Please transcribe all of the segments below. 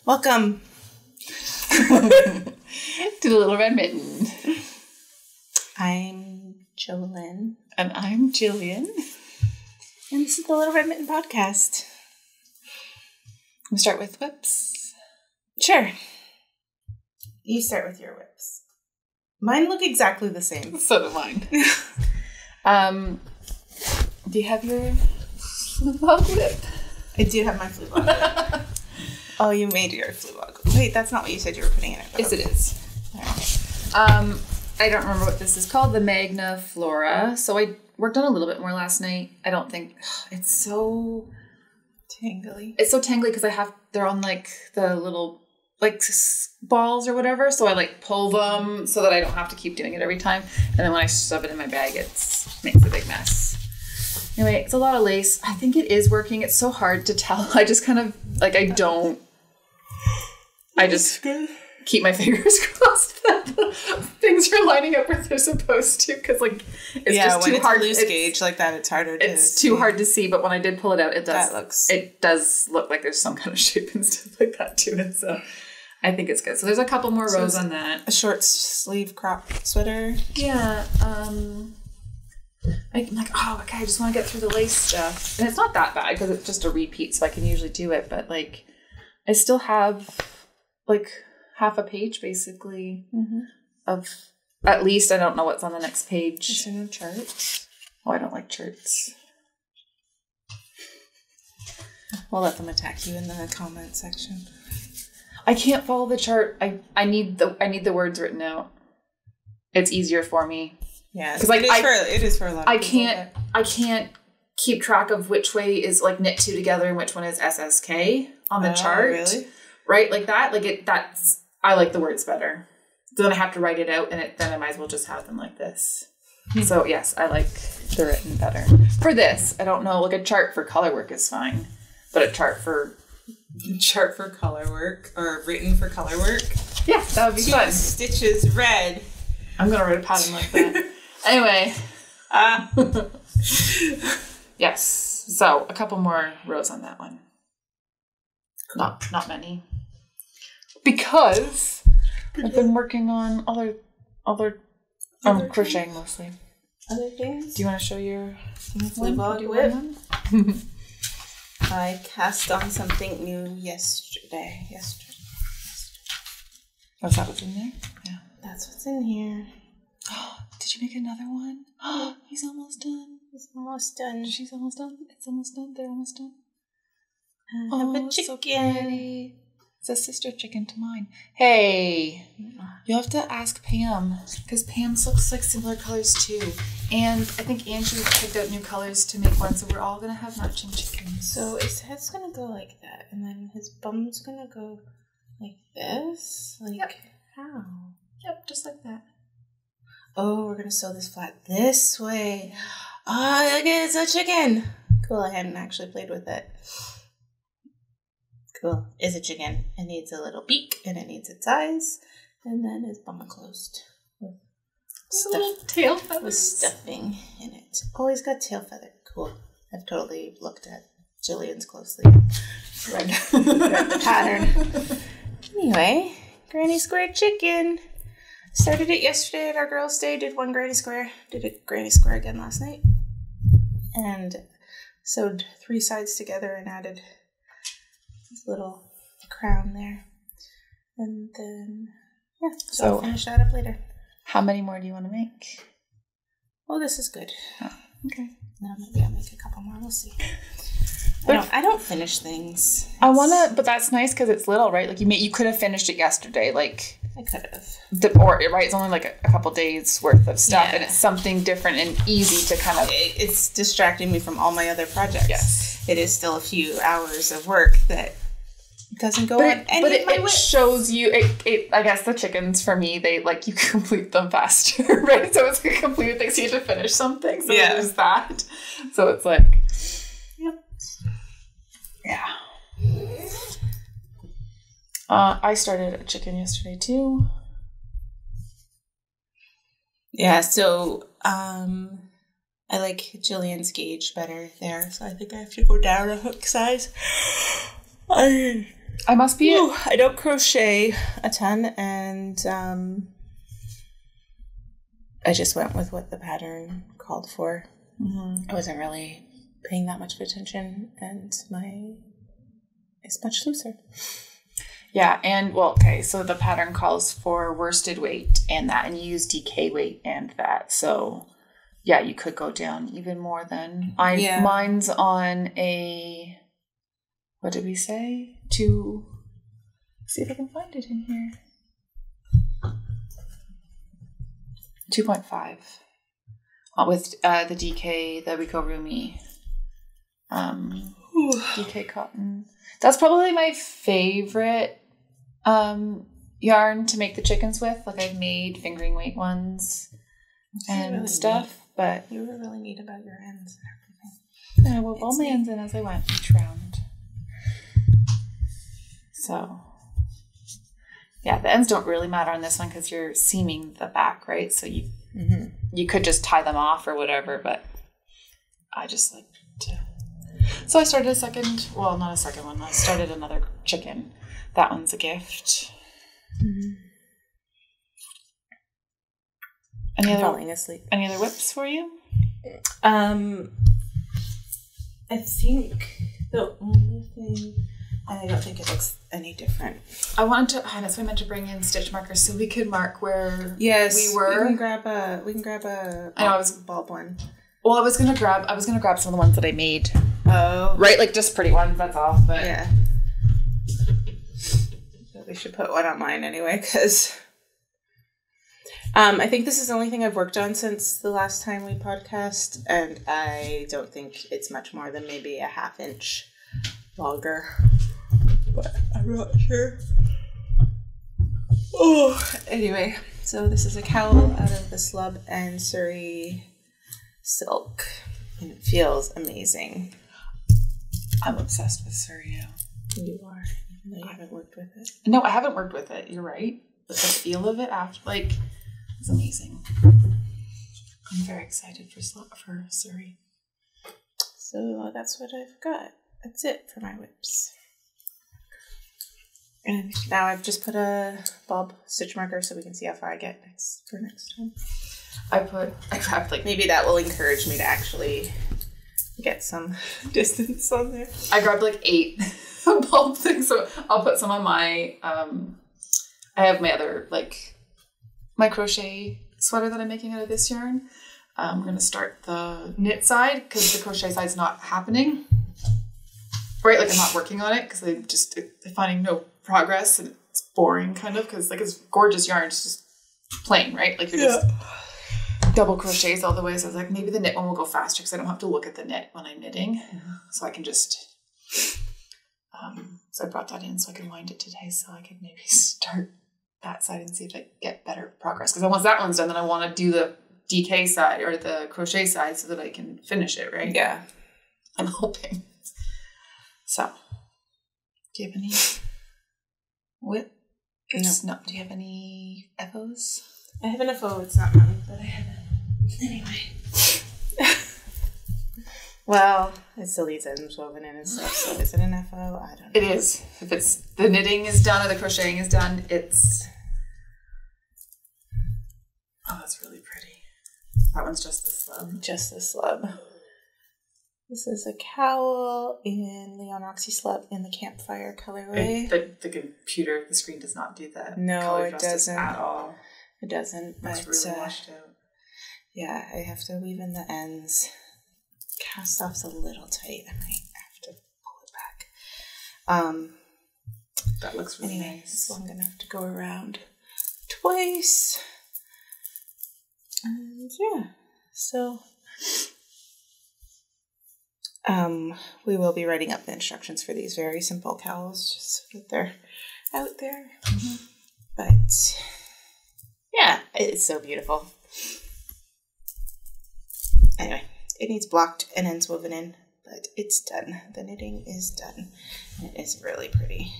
Welcome to the Little Red Mitten. I'm Jolyn. And I'm Jillian. And this is the Little Red Mitten podcast. We'll start with whips. Sure. You start with your whips. Mine look exactly the same. So do mine. Do you have your flea-bug whip? I do have my flea-bug whip. Oh, you made your flea-bug. Wait, that's not what you said you were putting in it. Yes, it is. All right. I don't remember what this is called. The Magna Flora. So I worked on a little bit more last night. I don't think it's so tangly. It's so tangly because they're on like the little like balls or whatever. So I like pull them so that I don't have to keep doing it every time. And then when I shove it in my bag, it makes a big mess. Anyway, it's a lot of lace. I think it is working. It's so hard to tell. I just kind of like, I just keep my fingers crossed that things are lining up where they're supposed to. Because like, it's just too hard. When it's a loose gauge like that, it's harder to It's too hard to see. But when I did pull it out, it does look like there's some kind of shape and stuff like that to it. So I think it's good. So there's a couple more rows on that. A short sleeve crop sweater. Yeah. I'm like, oh, okay, I just want to get through the lace stuff. And it's not that bad because it's just a repeat, so I can usually do it. But like, I still have like half a page basically of at least. I don't know what's on the next page. Is there no charts? Oh, I don't like charts. We'll let them attack you in the comment section. I can't follow the chart. I need the words written out. It's easier for me. Yeah, because like it is for a lot of people. I can't keep track of which way is like knit two together and which one is SSK on the chart. Really? Right, like that. Like I like the words better. So then I have to write it out, and then I might as well just have them like this. So yes, I like the written better. For this, I don't know. Like a chart for color work is fine, but a chart for color work or written for color work. Yeah, that would be fun. Stitches red. I'm gonna write a pattern like that. Anyway. Yes. So a couple more rows on that one. Not many. Because I've been working on other crocheting mostly. Other things? Do you want to show your flea-bug whip? I cast on something new yesterday. Oh, is that what's in there? Yeah. That's what's in here. Did you make another one? He's almost done. He's almost done. She's almost done. It's almost done. They're almost done. A chicken. So pretty. It's a sister chicken to mine. Hey, you have to ask Pam because Pam's looks like similar colors too. And I think Angie picked out new colors to make one, so we're all gonna have matching chickens. So his head's gonna go like that, and then his bum's gonna go like this. Like yep. How? Yep, just like that. Oh, we're gonna sew this flat this way. Oh, look at it, it's a chicken. Cool, I hadn't actually played with it. Cool, it's a chicken. It needs a little beak and it needs its eyes, and then his bum closed with tail feathers. With stuffing in it. Oh, he's got tail feather. Cool. I've totally looked at Jillian's closely. Read the pattern. Anyway, granny square chicken. Started it yesterday at our girls' day. Did one granny square. Did a granny square again last night. And sewed 3 sides together and added this little crown there. And then, yeah, so I'll finish that up later. How many more do you want to make? Oh, this is good. Oh, okay. Now maybe I'll make a couple more. We'll see. I don't finish things. I want to, but that's nice because it's little, right? Like you could have finished it yesterday. Like I could have. Right? It's only like a couple days worth of stuff, and it's something different and easy to kind of. It's distracting me from all my other projects. Yes, it is still a few hours of work that doesn't go on. But it shows you. I guess the chickens for me, they like you complete them faster, right? So it's a completed thing. So you have to finish something. So there's that. So it's like. Yep. Yeah. I started a chicken yesterday too. Yeah, so I like Jillian's gauge better there, so I think I have to go down a hook size. I I must be. I don't crochet a ton, and I just went with what the pattern called for. I wasn't really paying that much attention, and it's much looser. Yeah, and okay, so the pattern calls for worsted weight and that, and you use DK weight and that. So yeah, you could go down even more than mine's on a, what did we say? See if I can find it in here. 2.5 with the DK, the Rico Rumi DK cotton. That's probably my favorite yarn to make the chickens with. Like, I've made fingering weight ones and really stuff, but you were really neat about your ends and everything. Yeah, well, all my ends in as I went each round. So yeah, the ends don't really matter on this one because you're seaming the back, right? So you could just tie them off or whatever, but I just like to. So I started not a second one. I started another chicken. That one's a gift. Falling asleep. Any other whips for you? I think the only thing, I don't think it looks any different. That's why I meant to bring in stitch markers so we could mark where we were. We can grab a bulb one. Well, I was gonna grab some of the ones that I made. Oh. Right, like just pretty ones, that's all. But yeah. So we should put one on mine anyway, because I think this is the only thing I've worked on since the last time we podcast, and I don't think it's much more than maybe a 1/2 inch longer. But I'm not sure. Oh, anyway, so this is a cowl out of the Slub and Suri silk, and it feels amazing. I'm obsessed with Suri now. You are, even though you haven't worked with it. No, I haven't worked with it. You're right. But the feel of it after, is amazing. I'm very excited for Suri. So that's what I've got. That's it for my whips. And now I've just put a bulb stitch marker so we can see how far I get next time. I grabbed maybe that will encourage me to actually get some distance on there. I grabbed 8 bulb things, so I'll put some on my I have my other my crochet sweater that I'm making out of this yarn. I'm gonna start the knit side because the crochet side's not happening. Right, I'm not working on it because I'm finding no progress, and it's boring kind of because it's gorgeous yarn, it's just plain, right? You're just double crochets all the way. So I was maybe the knit one will go faster because I don't have to look at the knit when I'm knitting, so I can just. So I brought that in so I can wind it today, so I could maybe start that side and see if I get better progress. Because once that one's done, then I want to do the DK side or the crochet side so that I can finish it, right? Yeah, I'm hoping. So, do you have any whip? No. Do you have any FOs? I have an FO. It's not mine, but I have it. Anyway. Well, it still needs ends woven in and stuff, so is it an FO? I don't know. It is. If it's the knitting is done or the crocheting is done, it's... Oh, that's really pretty. That one's just the slub. Just the slub. This is a cowl in Leon Roxy Slub in the Campfire colorway. The screen does not do that. No, color it doesn't. At all. It doesn't. It's really washed out. Yeah, I have to weave in the ends. Cast off's a little tight. I might have to pull it back. That looks really nice. So I'm going to have to go around twice. And yeah, so... we will be writing up the instructions for these very simple cowls just so that they're out there. But yeah, it's so beautiful. Anyway, it needs blocked and ends woven in, but it's done. The knitting is done. And it is really pretty.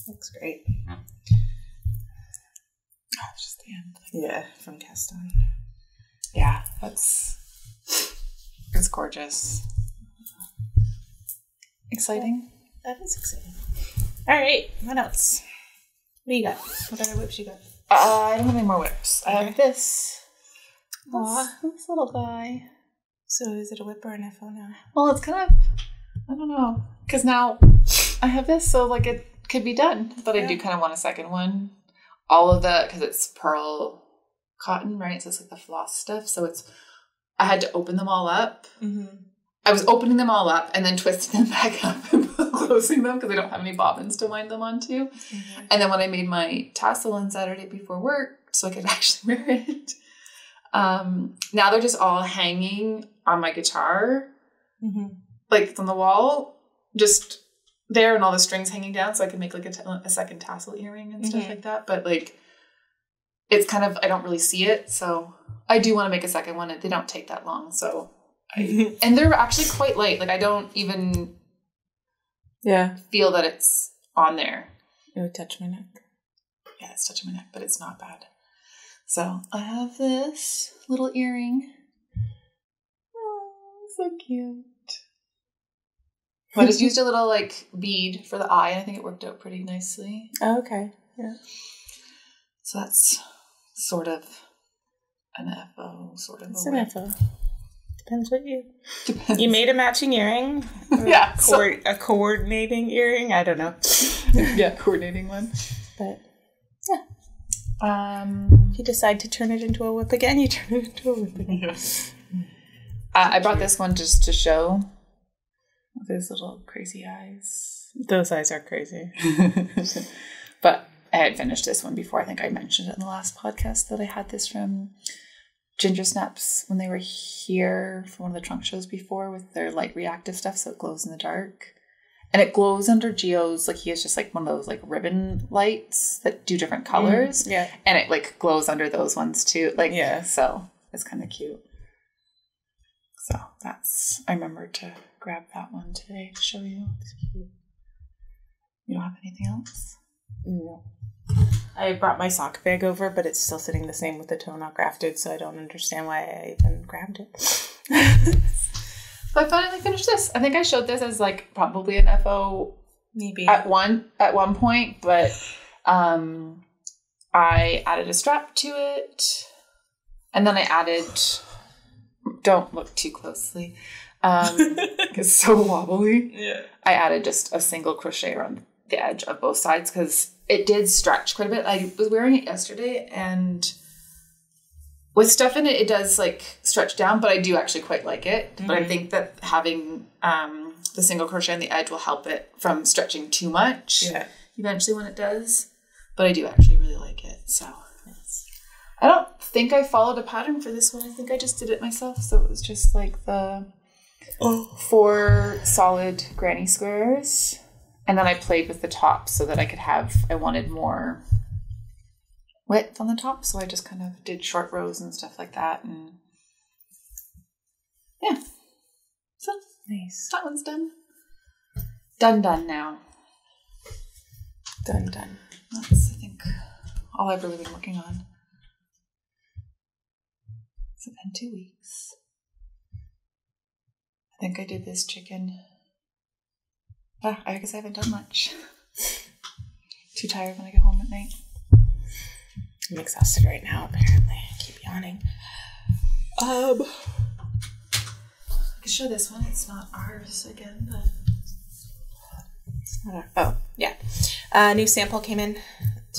Looks great. Oh, it's just the end. Yeah, from cast on. Yeah, it's gorgeous. Exciting? That is exciting. All right. What else? What do you got? What other whips you got? I don't have any more whips. Okay. I have this. Aw, this little guy. So is it a whip or an FO now? Well, it's kind of, I don't know. Because now I have this, so like it could be done. But I do kind of want a second one. All of the, because it's pearl cotton, right? So it's like the floss stuff. So I had to open them all up. Mm-hmm. I was opening them all up and then twisting them back up and closing them because I don't have any bobbins to wind them onto. Mm-hmm. And then when I made my tassel on Saturday before work, so I could actually wear it, now they're just all hanging on my guitar, like it's on the wall, just there, and all the strings hanging down, so I can make like a second tassel earring and stuff like that. But like, it's kind of, I don't really see it, so I do want to make a second one. They don't take that long, so and they're actually quite light. Like I don't even feel that it's on there. It would touch my neck. Yeah, it's touching my neck, but it's not bad. So I have this little earring. Oh, so cute. I just used a little like bead for the eye, and I think it worked out pretty nicely. Oh, okay. Yeah. So that's sort of an FO, sort of. It's an FO. Depends what you... Depends. You made a matching earring? Yeah. A coordinating earring? I don't know. Yeah, coordinating one. But, yeah. If you decide to turn it into a whip again, you turn it into a whip again. Yes. I brought this one just to show those little crazy eyes. Those eyes are crazy. But I had finished this one before. I think I mentioned it in the last podcast that I had this from Ginger Snaps when they were here for one of the trunk shows before with their light reactive stuff, so it glows in the dark. And it glows under Gio's, like he has just like one of those like ribbon lights that do different colors. Yeah. And it like glows under those ones too. Like, yeah. So it's kind of cute. So I remembered to grab that one today to show you. It's cute. You don't have anything else? No. I brought my sock bag over, but it's still sitting the same with the toe not grafted, so I don't understand why I even grabbed it. So I finally finished this. I think I showed this as like probably an FO maybe at one point, but I added a strap to it, and then I added, don't look too closely, it's so wobbly. Yeah. I added just a single crochet around the edge of both sides because it did stretch quite a bit. I was wearing it yesterday, and with stuff in it, it does like stretch down, but I do actually quite like it. Mm-hmm. But I think that having the single crochet on the edge will help it from stretching too much eventually when it does. But I do actually really like it. So I don't think I followed a pattern for this one. I think I just did it myself. So it was just like the 4 solid granny squares. And then I played with the top so that I wanted more width on the top. So I just kind of did short rows and stuff like that. And yeah. So nice. That one's done. Done now. Done. That's, I think, all I've really been working on. It's been 2 weeks. I think I did this chicken. I guess I haven't done much. Too tired when I get home at night. I'm exhausted right now, apparently. I keep yawning. I can show this one. It's not ours again, but it's not our, yeah. New sample came in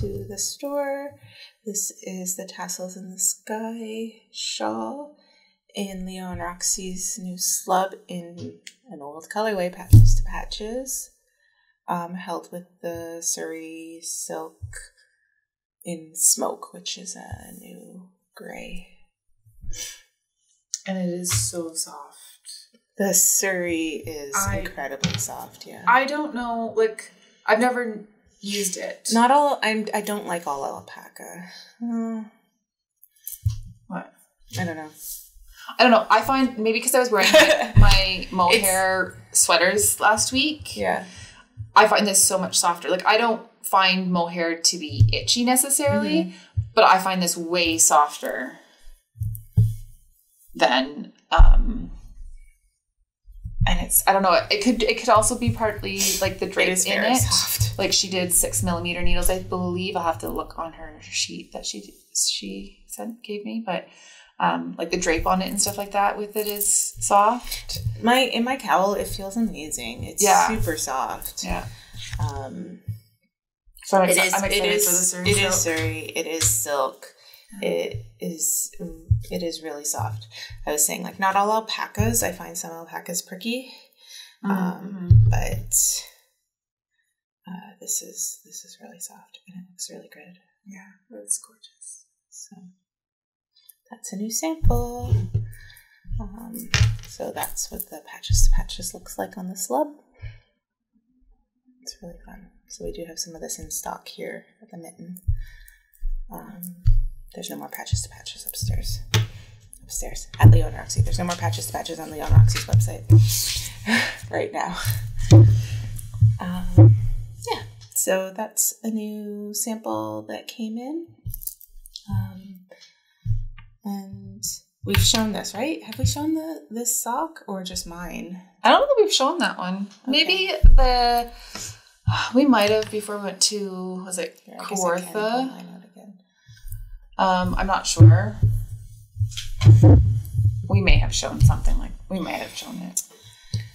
to the store. This is the Tassels in the Sky shawl in Leo and Roxy's new slub in an old colorway, patches to patches, held with the Suri silk in smoke, which is a new gray. And it is so soft. The Suri is incredibly soft, yeah. I don't know, like, I've never used it. Not all, I don't like all alpaca. What? I don't know. I find, maybe because I was wearing my mohair sweaters last week. Yeah. I find this so much softer. Like, I don't find mohair to be itchy necessarily, but I find this way softer than And it's, I don't know, it could also be partly like the drape in it. Soft. Like she did 6mm needles, I believe. I'll have to look on her sheet that she gave me, but like the drape on it and stuff like that with it is soft. In my cowl, it feels amazing. It's super soft. Yeah. So I'm excited for the Suri. It is Suri. It is silk. It is really soft. I was saying, like, not all alpacas. I find some alpacas pricky, but this is really soft and it looks really good. Yeah, that's gorgeous. So that's a new sample. So that's what the patches to patches looks like on the slub. It's really fun. So we do have some of this in stock here at the Mitten. There's no more patches to patches upstairs at Leon Roxy. There's no more patches to patches on Leon Roxy's website right now. Yeah, so that's a new sample that came in. And we've shown this, right? Have we shown this sock or just mine? I don't know that we've shown that one. Okay. Maybe we might have before we went to, was it Kawartha? I'm not sure. We may have shown something we might have shown it.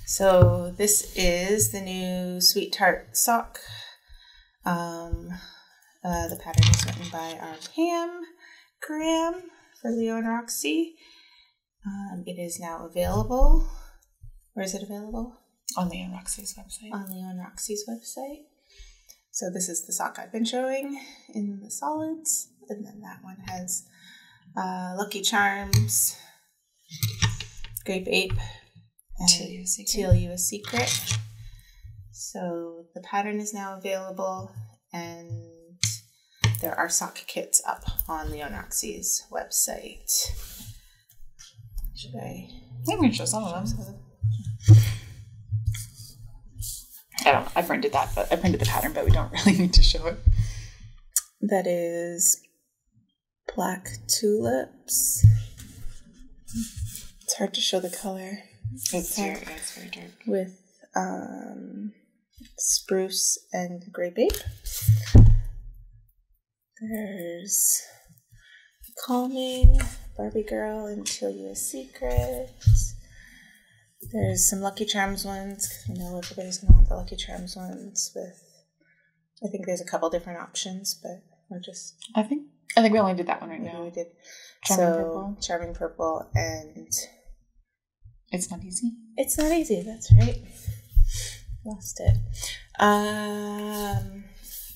So this is the new Sweetart sock. The pattern is written by our Pam Graham for Leon Roxy. It is now available. Where is it available? On Leon Roxy's website. On Leon Roxy's website. So this is the sock I've been showing in the solids. And then that one has Lucky Charms, Grape Ape, and Teal You a Secret. So the pattern is now available, and there are sock kits up on Leon Roxy's website. Should I? I'm going to show some of them. I printed that, but I printed the pattern, but we don't really need to show it. That is Black Tulips. It's hard to show the color. It's very dark. With Spruce and Grape Ape. There's Calming, Barbie Girl, and Tell You a Secret. There's some Lucky Charms ones, because we know everybody's going to want the Lucky Charms ones with, I think there's a couple different options, but we're just... I think we only did that one right now. We did. Purple. Charming Purple, and... It's Not Easy? It's Not Easy, that's right. Lost it.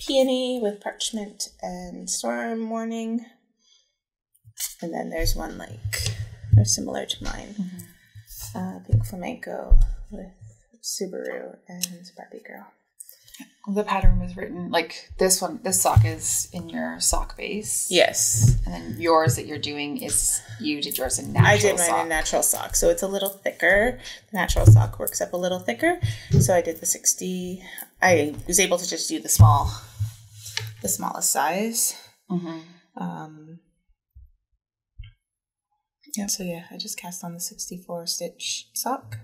Peony with Parchment and Storm Warning. And then there's one they're similar to mine. Mm-hmm. Pink Flamenco with Subaru and Barbie Girl. The pattern was written this sock is in your sock base. Yes. And then yours that you're doing is you did yours in natural sock. I did mine in natural sock. So it's a little thicker. The natural sock works up a little thicker. So I did the 60. I was able to just do the smallest size. Mm-hmm. Yeah. So yeah, I just cast on the 64 stitch sock.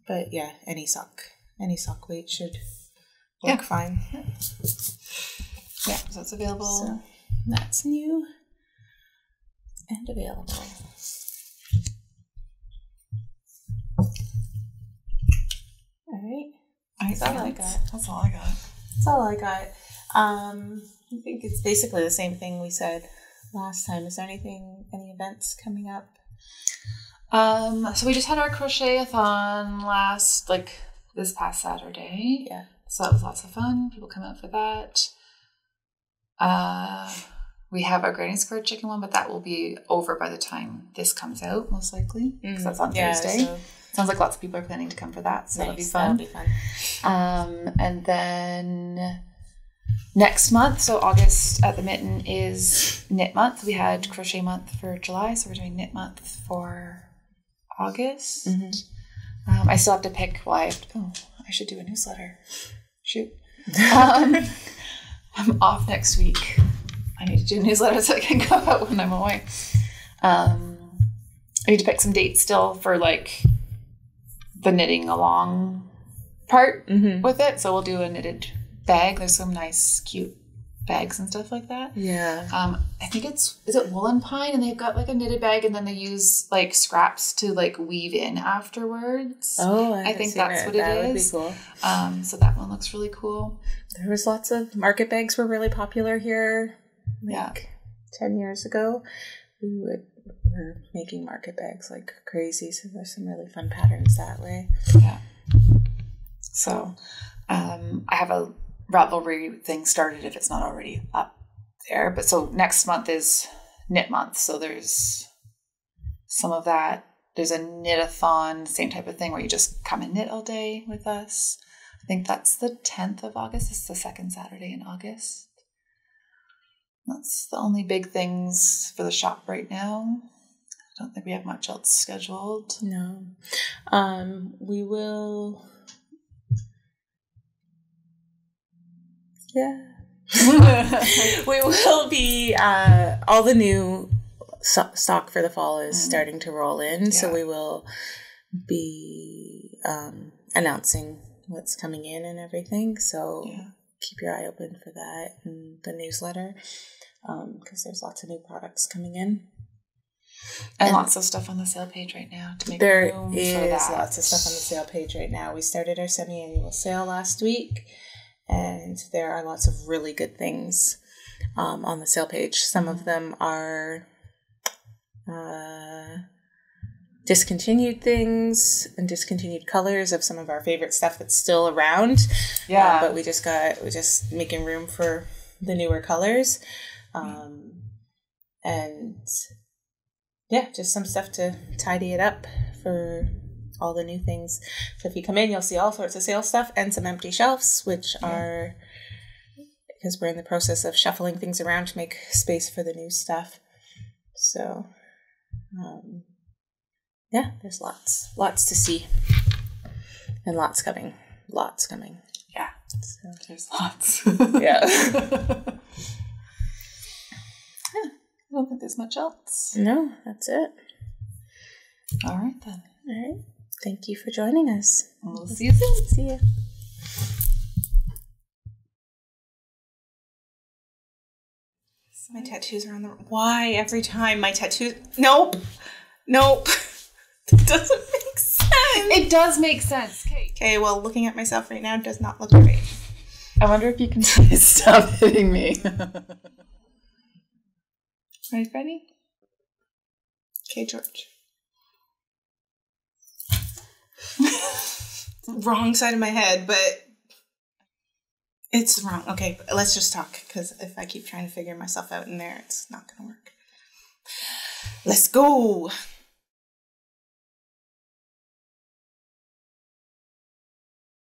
But yeah, any sock weight should work fine. Yeah, so it's available. So that's new and available. All right. That's all I got. That's all I got. I think it's basically the same thing we said last time. Is there any events coming up? So we just had our crochet-a-thon this past Saturday. Yeah. So that was lots of fun. People come out for that. We have our Granny Square chicken one, but that will be over by the time this comes out, most likely. Because that's on Thursday. So sounds like lots of people are planning to come for that. So nice. That'll be fun. And then next month, so August at the Mitten is knit month. We had crochet month for July, so we're doing knit month for August. Mm-hmm. I still have to pick. I should do a newsletter. Shoot. I'm off next week. I need to do a newsletter so I can go out when I'm away. I need to pick some dates still for like the knitting along part with it. So we'll do a knitted bag. There's some nice, cute bags and stuff like that. Yeah. I think is it Woolen Pine? And they've got like a knitted bag and then they use like scraps to like weave in afterwards. Oh, I think that's what it is. That would be cool. So that one looks really cool. There was lots of market bags were really popular here. 10 years ago. We were making market bags like crazy. So there's some really fun patterns that way. Yeah. So I have a Ravelry thing started if it's not already up there. But so next month is knit month. So there's some of that. There's a knit-a-thon, same type of thing where you just come and knit all day with us. I think that's the 10th of August. It's the second Saturday in August. That's the only big things for the shop right now. I don't think we have much else scheduled. No. We will... Yeah. We will be... all the new stock for the fall is starting to roll in. Yeah. So we will be announcing what's coming in and everything. So... Yeah. Keep your eye open for that in the newsletter because there's lots of new products coming in. And lots of stuff on the sale page right now to make there room is for that. Lots of stuff on the sale page right now. We started our semi-annual sale last week and there are lots of really good things on the sale page. Some of them are discontinued things and discontinued colors of some of our favorite stuff that's still around. Yeah. But we're just making room for the newer colors. And yeah, just some stuff to tidy it up for all the new things. So if you come in, you'll see all sorts of sale stuff and some empty shelves, which are because we're in the process of shuffling things around to make space for the new stuff. So, yeah, there's lots to see and lots coming. Yeah, so there's lots. Yeah. I don't think there's much else. No, that's it. All right, then. All right. Thank you for joining us. We'll see you soon. See you. My tattoos are on the... Why every time my tattoos... Nope. It doesn't make sense. It does make sense. Okay, well, looking at myself right now does not look great. I wonder if you can stop hitting me. Ready, Freddie? Okay, George. Wrong side of my head, but it's wrong. Okay, let's just talk, because if I keep trying to figure myself out in there, it's not going to work. Let's go.